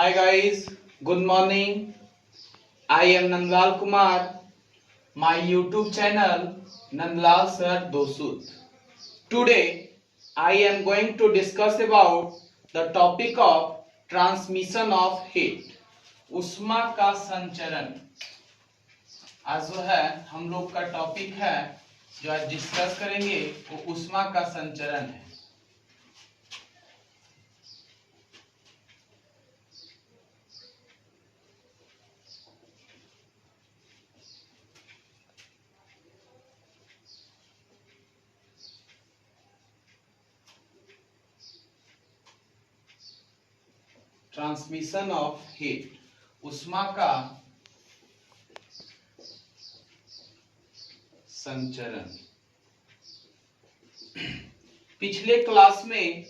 Hi guys, good morning. I am Nandlal Kumar. My YouTube channel Nandlal Sir Dosud. Today I am going to discuss about the topic of transmission of heat. उष्मा का संचरण आज जो है हम लोग का टॉपिक है जो आज डिस्कस करेंगे वो उष्मा का संचरण है। ट्रांसमिशन ऑफ हीट, उष्मा का संचरण। पिछले क्लास में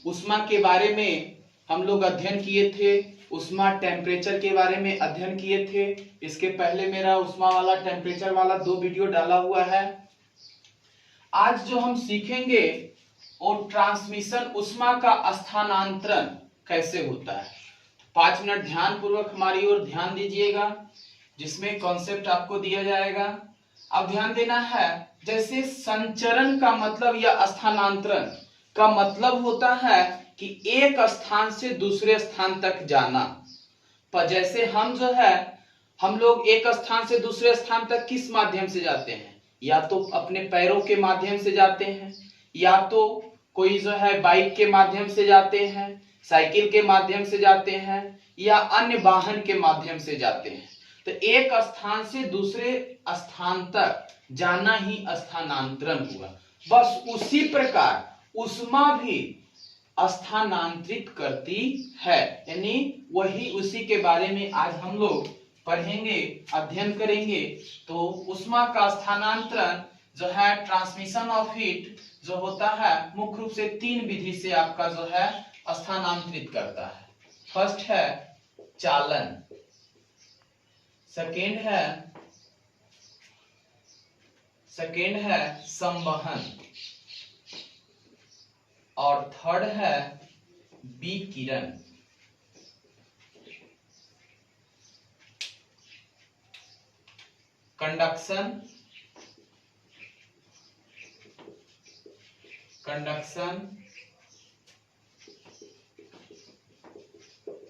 उष्मा के बारे में हम लोग अध्ययन किए थे, उष्मा टेम्परेचर के बारे में अध्ययन किए थे। इसके पहले मेरा उष्मा वाला टेम्परेचर वाला 2 वीडियो डाला हुआ है। आज जो हम सीखेंगे वो ट्रांसमिशन, उष्मा का स्थानांतरण कैसे होता है। 5 मिनट ध्यान पूर्वक हमारी ओर ध्यान दीजिएगा, जिसमें कॉन्सेप्ट आपको दिया जाएगा। अब ध्यान देना है, जैसे संचरण का मतलब या स्थानांतरण का मतलब होता है कि एक स्थान से दूसरे स्थान तक जाना। पर जैसे हम लोग एक स्थान से दूसरे स्थान तक किस माध्यम से जाते हैं? या तो अपने पैरों के माध्यम से जाते हैं, या तो कोई बाइक के माध्यम से जाते हैं, साइकिल के माध्यम से जाते हैं, या अन्य वाहन के माध्यम से जाते हैं। तो एक स्थान से दूसरे स्थान तक जाना ही स्थानांतरण हुआ। बस उसी प्रकार उष्मा भी स्थानांतरित करती है, यानी वही उसी के बारे में आज हम लोग पढ़ेंगे, अध्ययन करेंगे। तो उष्मा का स्थानांतरण जो है, ट्रांसमिशन ऑफ हीट जो होता है, मुख्य रूप से 3 विधि से आपका जो है स्थानांतरित करता है। फर्स्ट है चालन, सेकेंड है संवहन, और थर्ड है विकिरण। Conduction,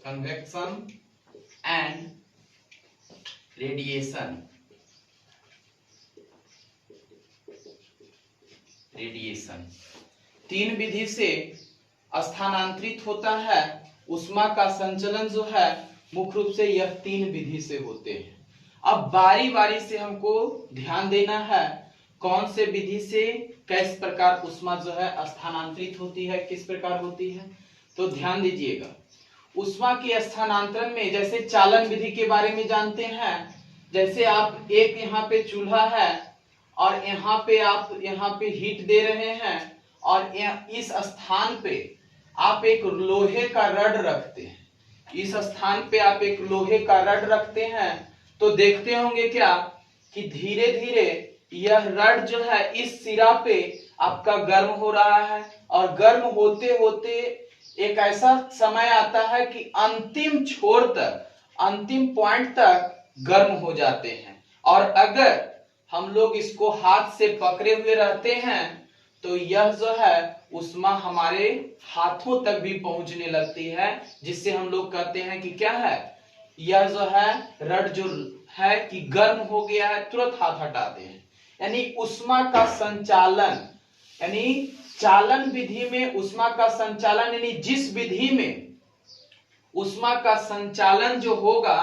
convection and radiation. तीन विधि से स्थानांतरित होता है उष्मा का संचलन जो है, मुख्य रूप से यह 3 विधि से होते हैं। अब बारी बारी से हमको ध्यान देना है कौन से विधि से किस प्रकार उष्मा जो है स्थानांतरित होती है, किस प्रकार होती है। तो ध्यान दीजिएगा, उष्मा के स्थानांतरण में जैसे चालन विधि के बारे में जानते हैं। जैसे आप एक यहाँ पे चूल्हा है और यहाँ पे हीट दे रहे हैं, और इस स्थान पे आप एक लोहे का रड रखते हैं। इस स्थान पे आप एक लोहे का रड रखते हैं, तो देखते होंगे क्या कि धीरे धीरे यह रड जो है इस सिरा पे आपका गर्म हो रहा है, और गर्म होते होते एक ऐसा समय आता है कि अंतिम छोर तक, अंतिम पॉइंट तक गर्म हो जाते हैं। और अगर हम लोग इसको हाथ से पकड़े हुए रहते हैं तो यह जो है उष्मा हमारे हाथों तक भी पहुंचने लगती है, जिससे हम लोग कहते हैं कि क्या है, यह जो है रड जो है कि गर्म हो गया है, तुरंत हाथ हटाते हैं। यानी उष्मा का संचालन, यानी चालन विधि में उष्मा का संचालन, यानी जिस विधि में उष्मा का संचालन जो होगा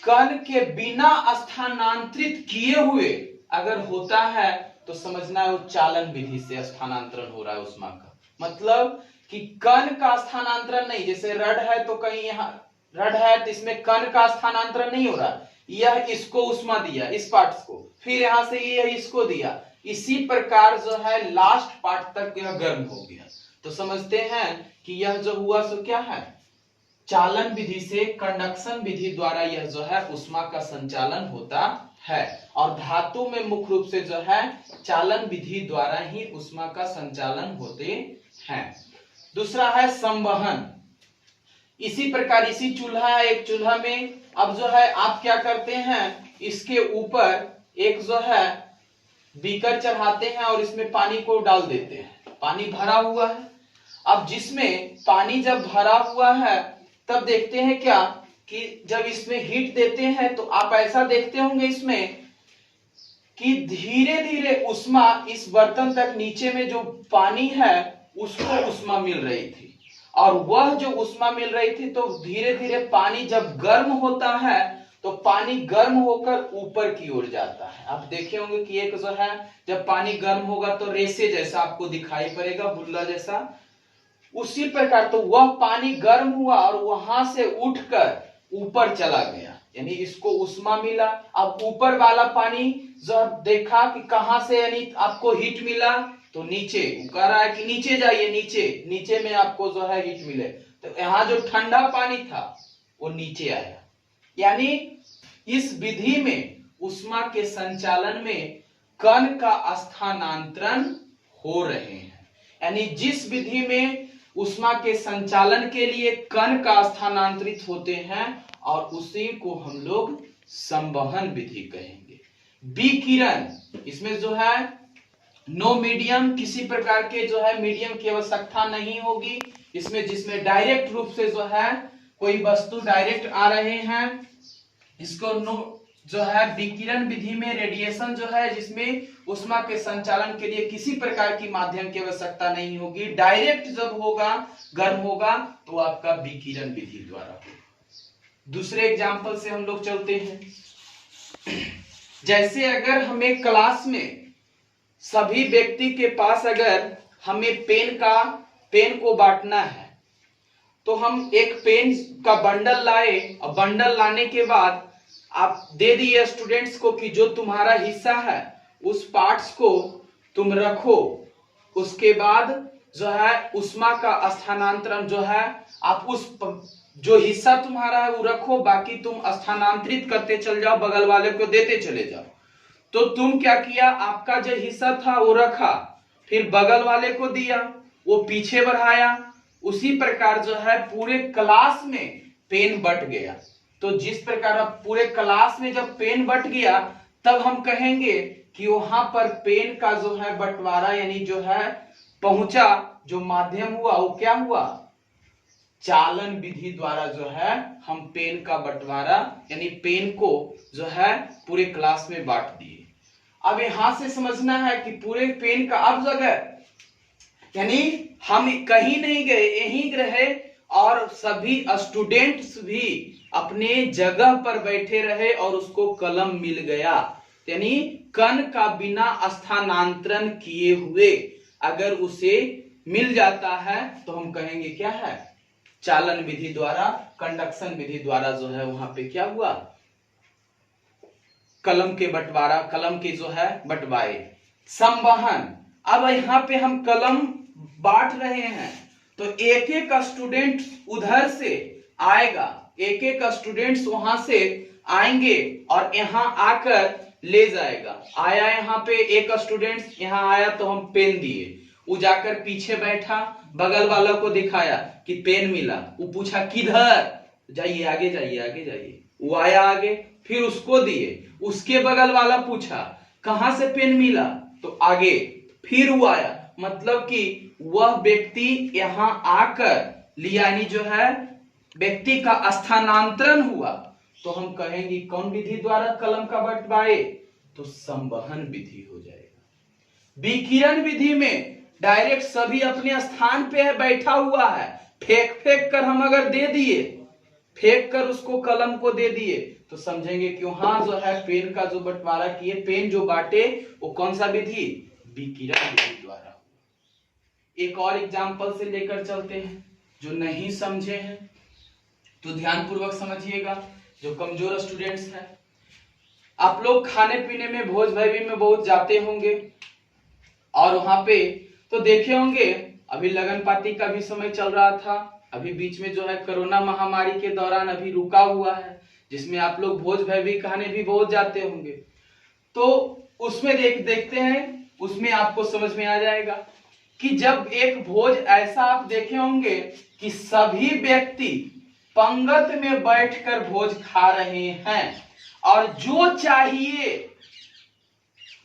कण के बिना स्थानांतरित किए हुए अगर होता है, तो समझना है वो चालन विधि से स्थानांतरण हो रहा है उष्मा का। मतलब कि कण का स्थानांतरण नहीं, जैसे रड है तो कहीं यहाँ रड है तो इसमें कण का स्थानांतरण नहीं हो रहा, यह इसको उष्मा दिया, इस पार्ट को, फिर यहां से यह इसको दिया, इसी प्रकार जो है लास्ट पार्ट तक यह गर्म हो गया। तो समझते हैं कि यह जो हुआ सो क्या है, चालन विधि से, कंडक्शन विधि द्वारा यह जो है उष्मा का संचालन होता है। और धातु में मुख्य रूप से जो है चालन विधि द्वारा ही उष्मा का संचालन होते हैं। दूसरा है संवहन। इसी प्रकार इसी चूल्हा है, एक चूल्हा में अब जो है आप क्या करते हैं, इसके ऊपर एक जो है बीकर चढ़ाते हैं और इसमें पानी को डाल देते हैं। पानी भरा हुआ है। अब जिसमें पानी जब भरा हुआ है तब देखते हैं क्या कि जब इसमें हीट देते हैं तो आप ऐसा देखते होंगे इसमें कि धीरे धीरे उष्मा इस बर्तन तक नीचे में जो पानी है उसको उष्मा मिल रही थी, और वह जो उष्मा मिल रही थी तो धीरे धीरे पानी जब गर्म होता है तो पानी गर्म होकर ऊपर की ओर जाता है। आप देखे होंगे कि एक जो है जब पानी गर्म होगा तो रेसे जैसा आपको दिखाई पड़ेगा, बुल्ला जैसा। उसी प्रकार तो वह पानी गर्म हुआ और वहां से उठकर ऊपर चला गया, यानी इसको उष्मा मिला। अब ऊपर वाला पानी जब देखा कि कहां से यानी आपको हीट मिला तो नीचे, कह रहा है कि नीचे जाइए, नीचे नीचे में आपको जो है हीट मिले। तो यहाँ जो ठंडा पानी था वो नीचे आया। यानी इस विधि में उष्मा के संचालन में कण का स्थानांतरण हो रहे हैं। यानी जिस विधि में उष्मा के संचालन के लिए कण का स्थानांतरित होते हैं और उसी को हम लोग संवहन विधि कहेंगे। विकिरण, इसमें जो है नो मीडियम, किसी प्रकार के जो है मीडियम की आवश्यकता नहीं होगी इसमें, जिसमें डायरेक्ट रूप से जो है कोई वस्तु डायरेक्ट आ रहे हैं, इसको नो जो है विकिरण विधि में रेडिएशन जो है जिसमें उष्मा के संचालन के लिए किसी प्रकार की माध्यम की आवश्यकता नहीं होगी, डायरेक्ट जब होगा गर्म होगा तो आपका विकिरण विधि द्वारा होगा। दूसरे एग्जांपल से हम लोग चलते हैं। जैसे अगर हमें क्लास में सभी व्यक्ति के पास अगर हमें पेन को बांटना है तो हम एक पेन का बंडल लाए और बंडल लाने के बाद आप दे दिए स्टूडेंट्स को कि जो तुम्हारा हिस्सा है उस पार्ट्स को तुम रखो, उसके बाद जो है उष्मा का स्थानांतरण जो है आप उस जो हिस्सा तुम्हारा है वो रखो, बाकी तुम स्थानांतरित करते चल जाओ, बगल वाले को देते चले जाओ। तो तुम क्या किया, आपका जो हिस्सा था वो रखा, फिर बगल वाले को दिया, वो पीछे बढ़ाया। उसी प्रकार जो है पूरे क्लास में पेन बट गया। तो जिस प्रकार अब पूरे क्लास में जब पेन बट गया तब हम कहेंगे कि वहां पर पेन का जो है बंटवारा यानी जो है पहुंचा, जो माध्यम हुआ वो क्या हुआ, चालन विधि द्वारा जो है हम पेन का बंटवारा यानी पेन को जो है पूरे क्लास में बांट दिए। अब यहां से समझना है कि पूरे पेन का अब जगह यानी हम कहीं नहीं गए, यहीं रहे और सभी स्टूडेंट्स भी अपने जगह पर बैठे रहे और उसको कलम मिल गया। यानी कण का बिना स्थानांतरण किए हुए अगर उसे मिल जाता है तो हम कहेंगे क्या है, चालन विधि द्वारा, कंडक्शन विधि द्वारा जो है वहां पे क्या हुआ, कलम के बंटवारा, कलम के जो है बंटवाए। संवहन, अब यहाँ पे हम कलम बांट रहे हैं तो एक एक स्टूडेंट उधर से आएगा, एक एक स्टूडेंट्स वहां से आएंगे और यहाँ आकर ले जाएगा। आया यहाँ पे एक स्टूडेंट यहाँ आया तो हम पेन दिए, वो जाकर पीछे बैठा, बगल वाला को दिखाया कि पेन मिला, वो पूछा किधर, जाइए आगे जाइए आगे जाइए, वो आया आगे, फिर उसको दिए, उसके बगल वाला पूछा कहां से पेन मिला, तो आगे, फिर वो आया, मतलब कि वह व्यक्ति यहाँ आकर लिया, यानी जो है व्यक्ति का स्थानांतरण हुआ। तो हम कहेंगे कौन विधि द्वारा कलम का बंटवाए, तो संवहन विधि हो जाएगा। विकिरण विधि में डायरेक्ट सभी अपने स्थान पे है, बैठा हुआ है, फेंक कर हम अगर दे दिए, फेंक कर उसको कलम को दे दिए तो समझेंगे कि वहां जो है पेन का जो बंटवारा किए, पेन जो बांटे वो कौन सा विधि, विकिरण विधि द्वारा। एक और एग्जांपल से लेकर चलते हैं, जो नहीं समझे हैं तो ध्यान पूर्वक समझिएगा, जो कमजोर स्टूडेंट्स हैं। आप लोग खाने पीने में भोज भैवी में बहुत जाते होंगे और वहां पे तो देखे होंगे, अभी लगन पाती का भी समय चल रहा था, अभी बीच में जो है कोरोना महामारी के दौरान अभी रुका हुआ है, जिसमें आप लोग भोज भैवी खाने भी बहुत जाते होंगे। तो उसमें देखते हैं, उसमें आपको समझ में आ जाएगा कि जब एक भोज ऐसा आप देखे होंगे कि सभी व्यक्ति पंगत में बैठकर भोज खा रहे हैं और जो चाहिए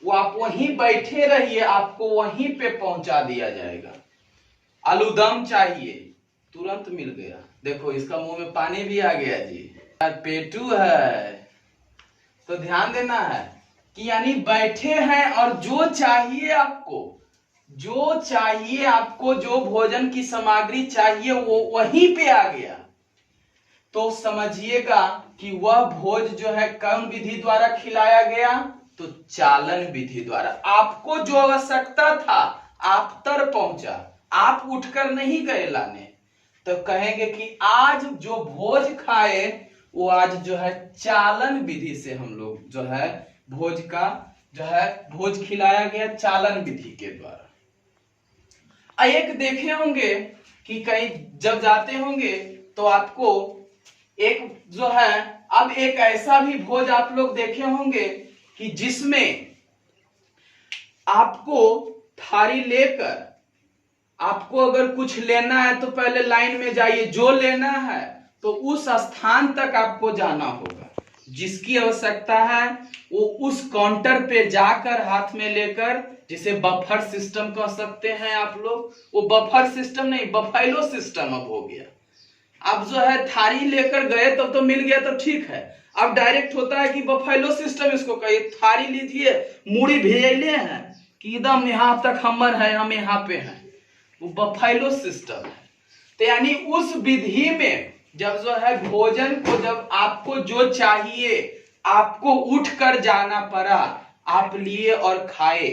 वो आप वहीं बैठे रहिए, आपको वहीं पे पहुंचा दिया जाएगा। आलूदम चाहिए, तुरंत मिल गया। देखो इसका मुंह में पानी भी आ गया जी। पेटू है, तो ध्यान देना है कि यानी बैठे हैं और जो चाहिए आपको, जो चाहिए आपको, जो भोजन की सामग्री चाहिए वो वहीं पे आ गया। तो समझिएगा कि वह भोज जो है कौन विधि द्वारा खिलाया गया, तो चालन विधि द्वारा। आपको जो आवश्यकता था आप तर पहुंचा, आप उठकर नहीं गए लाने। तो कहेंगे कि आज जो भोज खाए वो आज जो है चालन विधि से हम लोग जो है भोज का जो है भोज खिलाया गया चालन विधि के द्वारा। एक देखे होंगे कि कहीं जब जाते होंगे तो आपको एक जो है, अब एक ऐसा भी भोज आप लोग देखे होंगे कि जिसमें आपको थाली लेकर, आपको अगर कुछ लेना है तो पहले लाइन में जाइए, जो लेना है तो उस स्थान तक आपको जाना होगा। जिसकी आवश्यकता है वो उस काउंटर पे जाकर हाथ में लेकर, जिसे बफर सिस्टम कह सकते हैं आप लोग, वो बफर सिस्टम नहीं बफेलो सिस्टम अब हो गया। अब जो है थाली लेकर गए तब तो मिल गया तो ठीक है, अब डायरेक्ट होता है कि बफेलो सिस्टम इसको कहिए। थाली लीजिए, मूड़ी भेजले हैं कि एकदम यहाँ तक हमर है, हम यहाँ पे हैं, वो बफेलो सिस्टम है। तो यानी उस विधि में जब जो है भोजन को, जब आपको जो चाहिए आपको उठकर जाना पड़ा, आप लिए और खाए,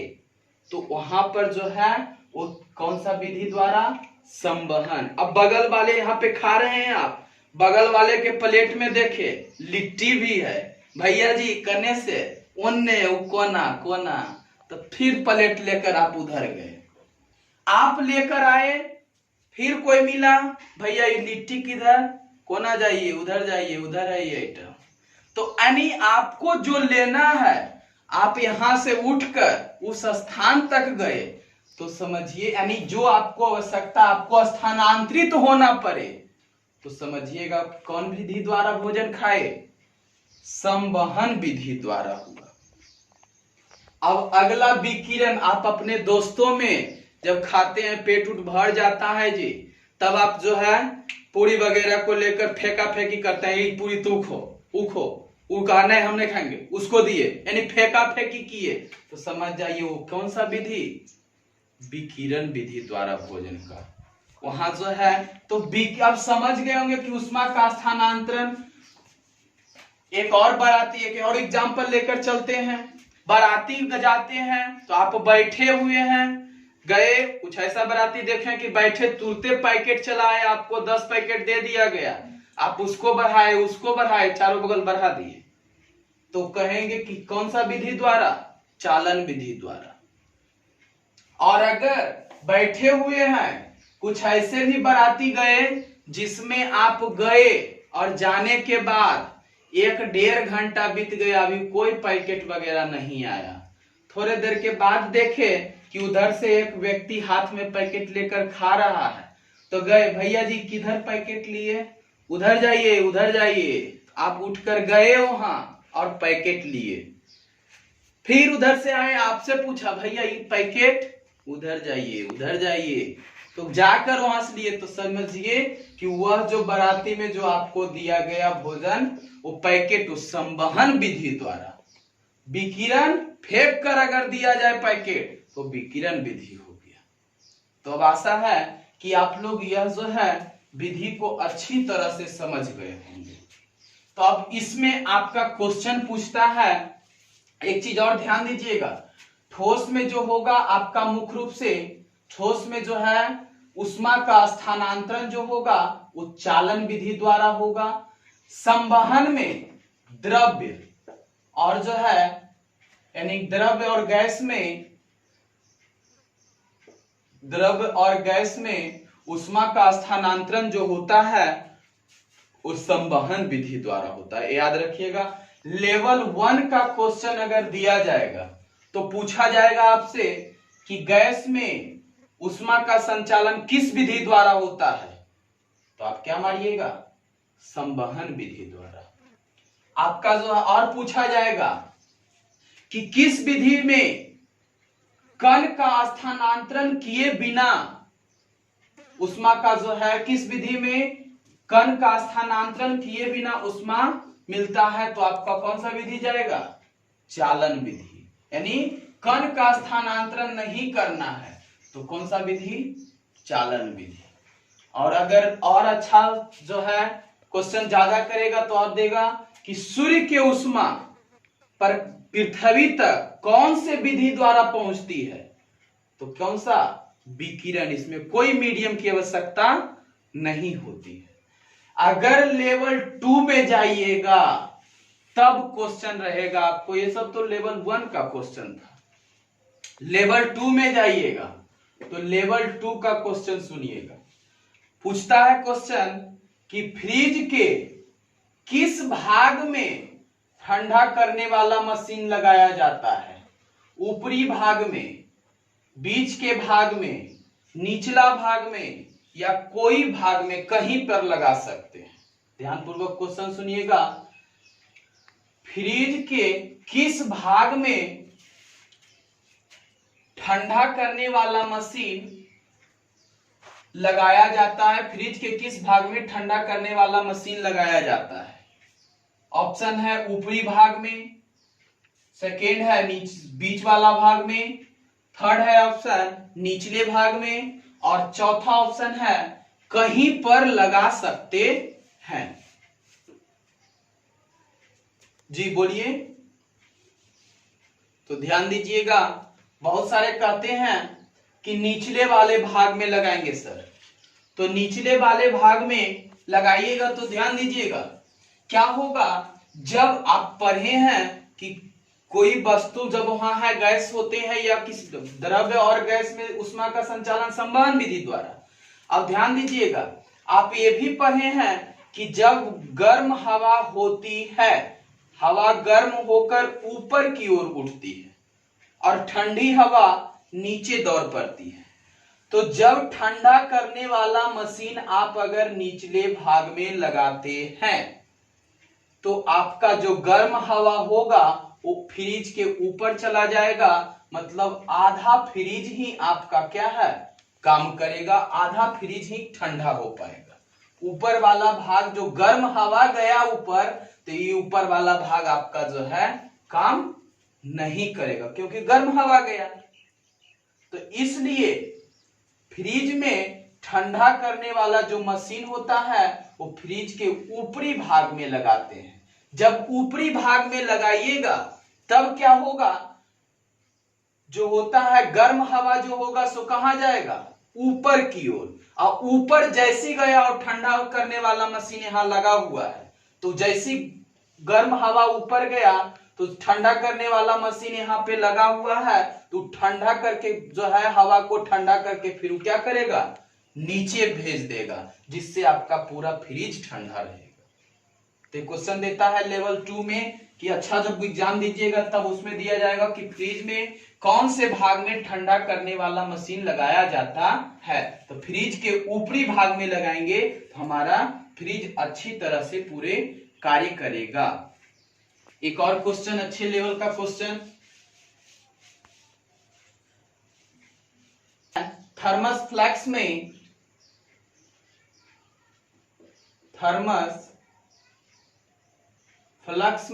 तो वहां पर जो है वो कौन सा विधि द्वारा, संवहन। अब बगल वाले यहाँ पे खा रहे हैं, आप बगल वाले के प्लेट में देखे लिट्टी भी है, भैया जी कने से ओन्ने कोना कोना, तो फिर प्लेट लेकर आप उधर गए, आप लेकर आए, फिर कोई मिला, भैया ये लिट्टी किधर, कोना जाइए, उधर जाइए, उधर है ये आइटम। तो यानी आपको जो लेना है आप यहां से उठकर उस स्थान तक गए, तो समझिए यानी जो आपको आवश्यकता, आपको स्थानांतरित होना पड़े, तो समझिएगा कौन विधि द्वारा भोजन खाए, संवहन विधि द्वारा हुआ। अब अगला विकिरण, आप अपने दोस्तों में जब खाते हैं, पेट उठ भर जाता है जी, तब आप जो है पूरी वगैरह को लेकर फेंका फेंकी करते हैं, ये पूरी तू खो, उखो, उका नहीं हम नहीं खाएंगे, उसको दिए, यानी फेंका फेंकी किए, तो समझ जाइए वो कौन सा विधि, विकिरण विधि द्वारा भोजन का। वहां जो है तो अब समझ गए होंगे कि ऊष्मा का स्थानांतरण। एक और बाराती, एक और एग्जाम्पल लेकर चलते हैं। बाराती जाते हैं तो आप बैठे हुए हैं, गए, कुछ ऐसा बाराती देखें कि बैठे तुरते पैकेट चलाए, आपको 10 पैकेट दे दिया गया, आप उसको बढ़ाए, उसको बढ़ाए, चारों बगल बढ़ा दिए, तो कहेंगे कि कौन सा विधि द्वारा, चालन विधि द्वारा। और अगर बैठे हुए हैं, कुछ ऐसे भी बाराती गए जिसमें आप गए और जाने के बाद 1-1.5 घंटा बीत गया, अभी कोई पैकेट वगैरह नहीं आया। थोड़े देर के बाद देखे कि उधर से एक व्यक्ति हाथ में पैकेट लेकर खा रहा है, तो गए, भैया जी किधर पैकेट लिए, उधर जाइए, उधर जाइए, आप उठकर गए वहां और पैकेट लिए। फिर उधर से आए, आपसे पूछा, भैया ये पैकेट, उधर जाइए, उधर जाइए, तो जाकर वहां से लिए, तो समझिए कि वह जो बाराती में जो आपको दिया गया भोजन, वो पैकेट उस संवहन विधि द्वारा, विकिरण फेंक कर अगर दिया जाए पैकेट तो विकिरण विधि हो गया। तो अब आशा है कि आप लोग यह जो है विधि को अच्छी तरह से समझ गए होंगे। तो अब इसमें आपका क्वेश्चन पूछता है, एक चीज और ध्यान दीजिएगा, ठोस में जो होगा आपका मुख्य रूप से, ठोस में जो है ऊष्मा का स्थानांतरण जो होगा वो चालन विधि द्वारा होगा। संवहन में द्रव्य और जो है यानी द्रव्य और गैस में ऊष्मा का स्थानांतरण जो होता है उस संवहन विधि द्वारा होता है। याद रखिएगा, लेवल 1 का क्वेश्चन अगर दिया जाएगा तो पूछा जाएगा आपसे कि गैस में ऊष्मा का संचालन किस विधि द्वारा होता है, तो आप क्या मारिएगा, संवहन विधि द्वारा। आपका जो है और पूछा जाएगा कि किस विधि में कण का स्थानांतरण किए बिना उष्मा का जो है, किस विधि में कण का स्थानांतरण किए बिना उष्मा मिलता है, तो आपका कौन सा विधि जाएगा? चालन विधि। यानी कण का स्थानांतरण नहीं करना है तो कौन सा विधि? चालन विधि। और अगर और अच्छा जो है क्वेश्चन ज्यादा करेगा तो और देगा कि सूर्य के उष्मा पर पृथ्वी तक कौन से विधि द्वारा पहुंचती है, तो कौन सा? विकिरण। इसमें कोई मीडियम की आवश्यकता नहीं होती है। अगर लेवल 2 में जाइएगा तब क्वेश्चन रहेगा आपको, ये सब तो लेवल 1 का क्वेश्चन था। लेवल 2 में जाइएगा तो लेवल 2 का क्वेश्चन सुनिएगा। पूछता है क्वेश्चन कि फ्रिज के किस भाग में ठंडा करने वाला मशीन लगाया जाता है? ऊपरी भाग में, बीच के भाग में, निचला भाग में, या कोई भाग में कहीं पर लगा सकते हैं। ध्यानपूर्वक क्वेश्चन सुनिएगा। फ्रिज के किस भाग में ठंडा करने वाला मशीन लगाया जाता है? फ्रिज के किस भाग में ठंडा करने वाला मशीन लगाया जाता है? ऑप्शन है ऊपरी भाग में, सेकेंड है बीच वाला भाग में, थर्ड है ऑप्शन निचले भाग में, और चौथा ऑप्शन है कहीं पर लगा सकते हैं। जी बोलिए। तो ध्यान दीजिएगा, बहुत सारे कहते हैं कि निचले वाले भाग में लगाएंगे सर, तो निचले वाले भाग में लगाइएगा तो ध्यान दीजिएगा क्या होगा। जब आप पढ़े हैं कि कोई वस्तु जब वहां है, गैस होते हैं या किसी द्रव्य और गैस में उष्मा का संचालन संवहन विधि द्वारा। अब ध्यान दीजिएगा, आप ये भी पढ़े हैं कि जब गर्म हवा होती है, हवा गर्म होकर ऊपर की ओर उठती है और ठंडी हवा नीचे दौड़ पड़ती है। तो जब ठंडा करने वाला मशीन आप अगर निचले भाग में लगाते हैं तो आपका जो गर्म हवा होगा वो फ्रिज के ऊपर चला जाएगा, मतलब आधा फ्रिज ही आपका क्या है? काम करेगा, आधा फ्रिज ही ठंडा हो पाएगा। ऊपर वाला भाग जो गर्म हवा गया ऊपर, तो ये ऊपर वाला भाग आपका जो है काम नहीं करेगा क्योंकि गर्म हवा गया। तो इसलिए फ्रिज में ठंडा करने वाला जो मशीन होता है वो फ्रिज के ऊपरी भाग में लगाते हैं। जब ऊपरी भाग में लगाइएगा तब क्या होगा, जो होता है गर्म हवा जो होगा सो कहां जाएगा? ऊपर की ओर। और ऊपर जैसी गया और ठंडा करने वाला मशीन यहां लगा हुआ है, तो जैसी गर्म हवा ऊपर गया तो ठंडा करने वाला मशीन यहाँ पे लगा हुआ है, तो ठंडा करके जो है हवा को ठंडा करके फिर क्या करेगा? नीचे भेज देगा, जिससे आपका पूरा फ्रिज ठंडा रहेगा। तो क्वेश्चन देता है लेवल 2 में कि अच्छा जब एग्जाम दीजिएगा तब उसमें दिया जाएगा कि फ्रिज में कौन से भाग में ठंडा करने वाला मशीन लगाया जाता है। तो फ्रिज के ऊपरी भाग में लगाएंगे तो हमारा फ्रिज अच्छी तरह से पूरे कार्य करेगा। एक और क्वेश्चन अच्छे लेवल का क्वेश्चन, थर्मस फ्लैक्स में थर्मस फ्लक्स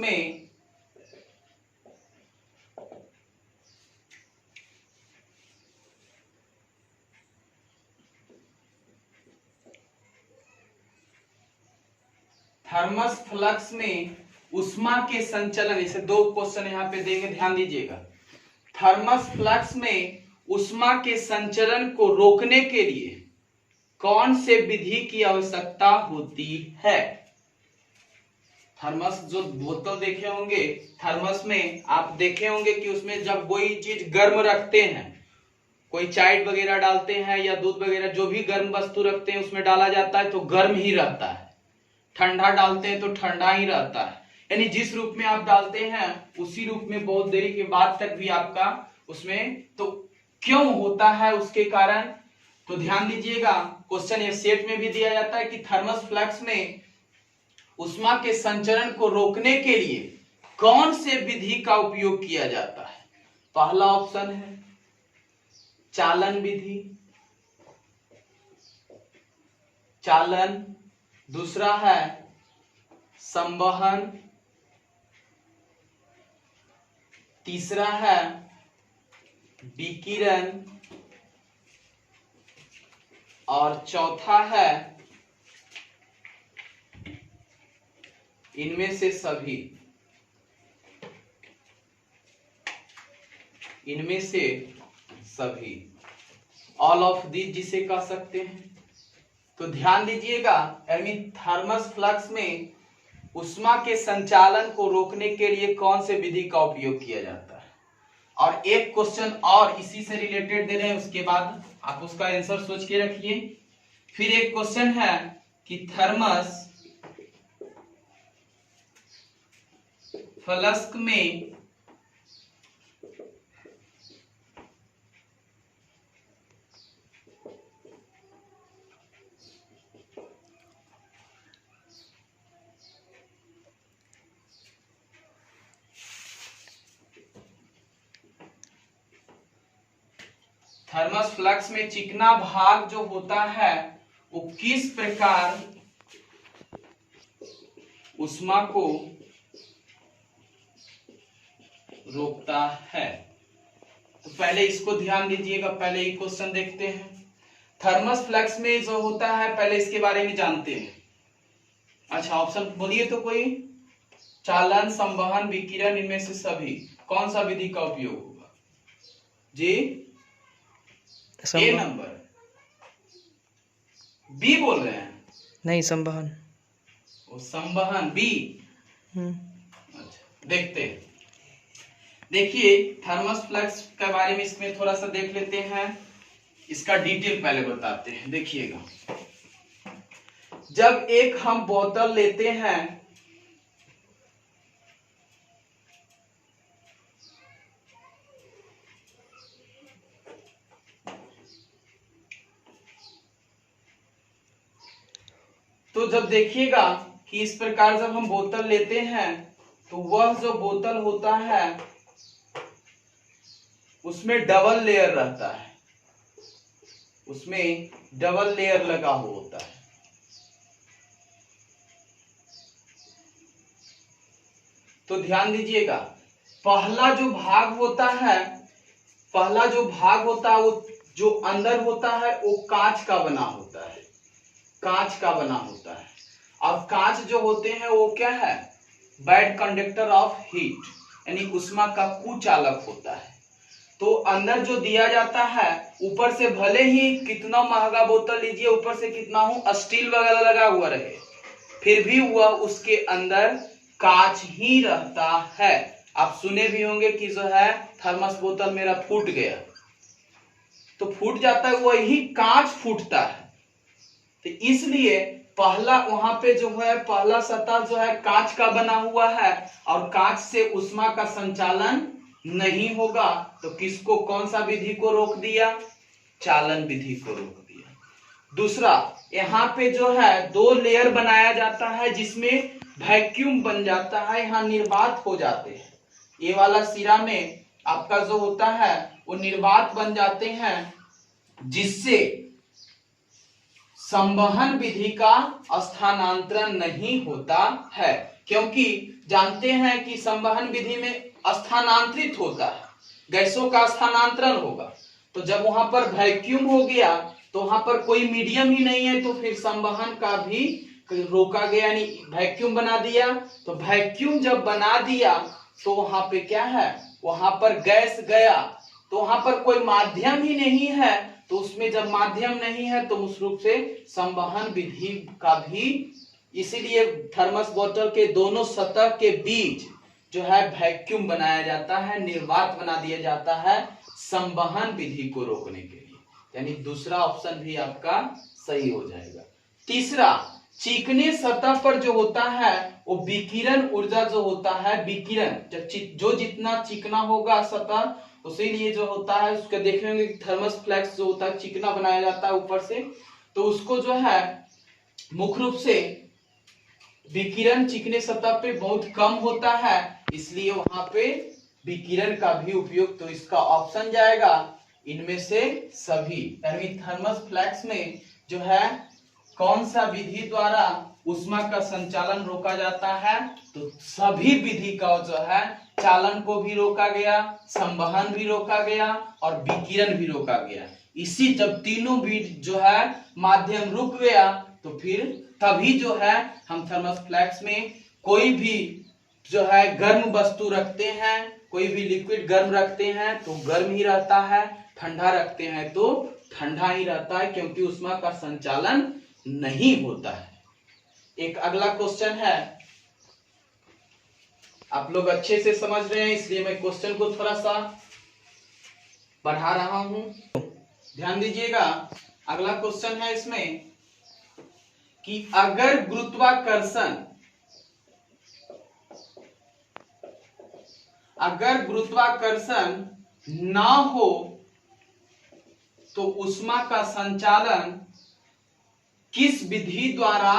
में उष्मा के संचलन, इसे दो क्वेश्चन यहां पे देंगे, ध्यान दीजिएगा। थर्मस फ्लक्स में उष्मा के संचलन को रोकने के लिए कौन से विधि की आवश्यकता होती है? थर्मस जो बोतल देखे होंगे, थर्मस में आप देखे होंगे कि उसमें जब कोई चीज गर्म रखते हैं, कोई चाय वगैरह डालते हैं या दूध वगैरह जो भी गर्म वस्तु रखते हैं उसमें डाला जाता है तो गर्म ही रहता है, ठंडा डालते हैं तो ठंडा ही रहता है। यानी जिस रूप में आप डालते हैं उसी रूप में बहुत देरी के बाद तक भी आपका उसमें, तो क्यों होता है उसके कारण, तो ध्यान दीजिएगा। क्वेश्चन ये सेट में भी दिया जाता है कि थर्मस फ्लक्स में उष्मा के संचरण को रोकने के लिए कौन से विधि का उपयोग किया जाता है? पहला ऑप्शन है चालन विधि, चालन। दूसरा है संवहन, तीसरा है विकिरण और चौथा है इनमें से सभी, इनमें से सभी, ऑल ऑफ दीज जिसे कह सकते हैं। तो ध्यान दीजिएगा, यानी थर्मस फ्लक्स में उष्मा के संचालन को रोकने के लिए कौन से विधि का उपयोग किया जाता है। और एक क्वेश्चन और इसी से रिलेटेड दे रहे हैं, उसके बाद आप उसका आंसर सोच के रखिए। फिर एक क्वेश्चन है कि थर्मस फ्लक्स में थर्मस फ्लक्स में चिकना भाग जो होता है वो किस प्रकार उष्मा को रोकता है। तो पहले इसको ध्यान दीजिएगा, पहले ये क्वेश्चन देखते हैं। थर्मस फ्लक्स में जो होता है, पहले इसके बारे में जानते हैं। अच्छा, ऑप्शन बोलिए तो कोई। चालन, संवहन, विकिरण, इनमें से सभी, कौन सा विधि का उपयोग होगा जी? ए नंबर, बी बोल रहे हैं? नहीं, संवहन। वो संवहन बी। अच्छा, देखते हैं। देखिए, थर्मस फ्लक्स के बारे में इसमें थोड़ा सा देख लेते हैं, इसका डिटेल पहले बताते हैं। देखिएगा, जब एक हम बोतल लेते हैं, तो जब देखिएगा कि इस प्रकार जब हम बोतल लेते हैं तो वह जो बोतल होता है उसमें डबल लेयर रहता है, उसमें डबल लेयर लगा हुआ होता है। तो ध्यान दीजिएगा, पहला जो भाग होता है, पहला जो भाग होता है वो जो अंदर होता है वो कांच का बना होता है, कांच का बना होता है। और कांच जो होते हैं वो क्या है? बैड कंडक्टर ऑफ हीट, यानी उष्मा का कुचालक होता है। तो अंदर जो दिया जाता है, ऊपर से भले ही कितना महंगा बोतल लीजिए, ऊपर से कितना हो स्टील वगैरह लगा हुआ रहे, फिर भी वह उसके अंदर कांच ही रहता है। आप सुने भी होंगे कि जो है थर्मस बोतल मेरा फूट गया, तो फूट जाता है, वही कांच फूटता है। तो इसलिए पहला वहां पे जो है पहला सतह जो है कांच का बना हुआ है और कांच से उष्मा का संचालन नहीं होगा। तो किसको, कौन सा विधि को रोक दिया? चालन विधि को रोक दिया। दूसरा, यहाँ पे जो है दो लेयर बनाया जाता है जिसमें वैक्यूम बन जाता है, यहाँ निर्वात हो जाते हैं। ये वाला सिरा में आपका जो होता है वो निर्वात बन जाते हैं, जिससे संवहन विधि का स्थानांतरण नहीं होता है। क्योंकि जानते हैं कि संवहन विधि में स्थानांतरित होता है, गैसों का स्थानांतरण होगा। तो जब वहां पर वैक्यूम हो गया तो वहां पर कोई मीडियम ही नहीं है, तो फिर संवहन का भी रोका गया, यानी वैक्यूम बना दिया। तो वैक्यूम जब बना दिया तो वहां पे क्या है, वहां पर गैस गया, तो वहां पर कोई माध्यम ही नहीं है। तो उसमें जब माध्यम नहीं है तो उस रूप से संवहन विधि का भी, इसीलिए थर्मस बोतल के दोनों सतह के बीच जो है वैक्यूम बनाया जाता है, निर्वात बना दिया जाता है संवहन विधि को रोकने के लिए। यानी दूसरा ऑप्शन भी आपका सही हो जाएगा। तीसरा, चिकने सतह पर जो होता है वो विकिरण ऊर्जा जो होता है, विकिरण जो जितना चिकना होगा सतह, उसी लिए जो होता है उसके देखेंगे थर्मस फ्लैक्स जो होता है चिकना बनाया जाता है ऊपर से, तो उसको जो है मुख्य रूप से विकिरण चिकने सतह पे बहुत कम होता है, इसलिए वहां पे विकिरण का भी उपयोग, तो इसका ऑप्शन जाएगा इनमें से सभी। यानी थर्मस फ्लैक्स में जो है कौन सा विधि द्वारा ऊष्मा का संचालन रोका जाता है, तो सभी विधि का जो है चालन को भी रोका गया, संवहन भी रोका गया और विकिरण भी रोका गया। इसी जब तीनों भी जो है माध्यम रुक गया तो फिर तभी जो है हम थर्मस फ्लैक्स में कोई भी जो है गर्म वस्तु रखते हैं, कोई भी लिक्विड गर्म रखते हैं तो गर्म ही रहता है, ठंडा रखते हैं तो ठंडा ही रहता है, क्योंकि ऊष्मा का संचालन नहीं होता है। एक अगला क्वेश्चन है, आप लोग अच्छे से समझ रहे हैं इसलिए मैं क्वेश्चन को थोड़ा सा पढ़ा रहा हूं, ध्यान दीजिएगा। अगला क्वेश्चन है इसमें कि अगर गुरुत्वाकर्षण ना हो तो ऊष्मा का संचालन किस विधि द्वारा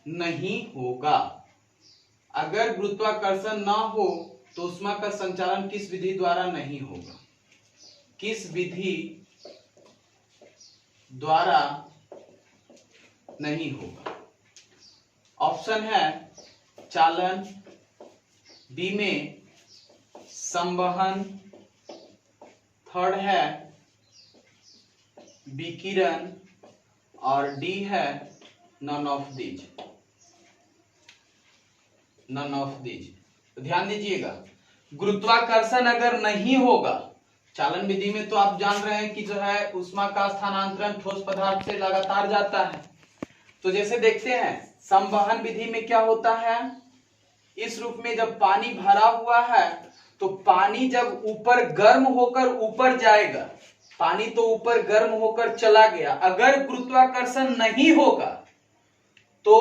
नहीं होगा। अगर गुरुत्वाकर्षण ना हो तो ऊष्मा का संचालन किस विधि द्वारा नहीं होगा, किस विधि द्वारा नहीं होगा। ऑप्शन है चालन, बी में संवहन, थर्ड है विकिरण और डी है नन ऑफ दीज। तो ध्यान दीजिएगा, गुरुत्वाकर्षण अगर नहीं होगा, चालन विधि में तो आप जान रहे हैं कि जो है ऊष्मा का स्थानांतरण ठोस पदार्थ से लगातार जाता है। तो जैसे देखते हैं संवहन विधि में क्या होता है, इस रूप में जब पानी भरा हुआ है तो पानी जब ऊपर गर्म होकर ऊपर जाएगा, पानी तो ऊपर गर्म होकर चला गया, अगर गुरुत्वाकर्षण नहीं होगा तो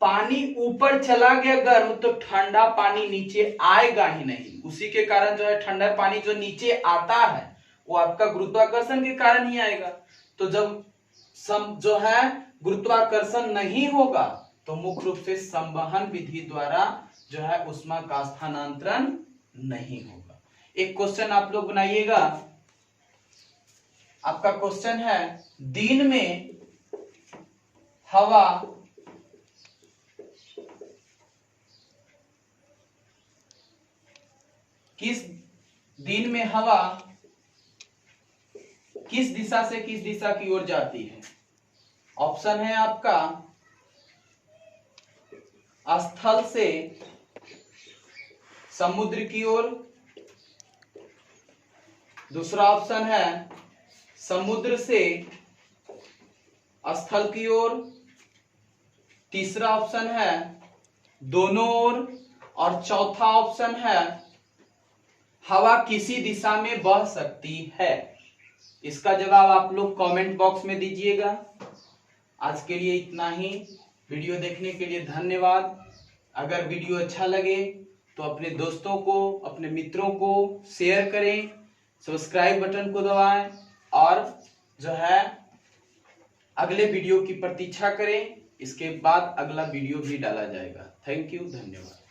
पानी ऊपर चला गया गर्म तो ठंडा पानी नीचे आएगा ही नहीं। उसी के कारण जो है ठंडा पानी जो नीचे आता है वो आपका गुरुत्वाकर्षण के कारण ही आएगा। तो जब जो है गुरुत्वाकर्षण नहीं होगा तो मुख्य रूप से संवहन विधि द्वारा जो है ऊष्मा का स्थानांतरण नहीं होगा। एक क्वेश्चन आप लोग बनाइएगा, आपका क्वेश्चन है दिन में हवा किस दिशा से किस दिशा की ओर जाती है। ऑप्शन है आपका स्थल से समुद्र की ओर, दूसरा ऑप्शन है समुद्र से स्थल की ओर, तीसरा ऑप्शन है दोनों ओर और चौथा ऑप्शन है हवा किसी दिशा में बह सकती है। इसका जवाब आप लोग कमेंट बॉक्स में दीजिएगा। आज के लिए इतना ही, वीडियो देखने के लिए धन्यवाद। अगर वीडियो अच्छा लगे तो अपने दोस्तों को, अपने मित्रों को शेयर करें, सब्सक्राइब बटन को दबाएं और जो है अगले वीडियो की प्रतीक्षा करें। इसके बाद अगला वीडियो भी डाला जाएगा। थैंक यू, धन्यवाद।